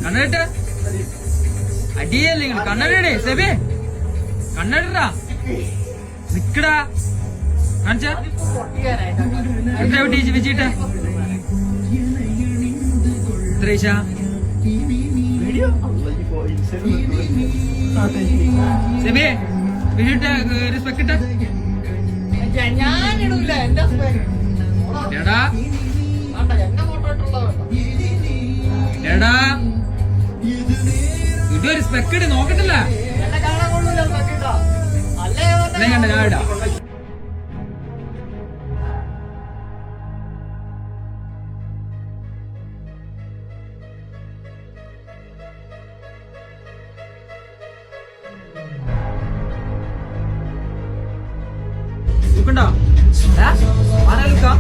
കണ്ണട അടിയല്ലേ നിങ്ങൾ കണ്ണടേ സെബി കണ്ണടാ നിക്കടാ കാണിച്ചാ വിജിട്ട് എത്രേശ സെബി വിജിട്ട് റെസ്പെക്ട് ഞാനിടൂല എന്റെ എടാ എടാ ഇതൊരു സ്പെക്കഡ് നോക്കട്ടില്ല എന്നെ കാണാൻ കൊള്ളൂല കേട്ടോ അല്ലേ കണ്ട ഞാൻ ഇടാ നോക്കണ്ട ആരാ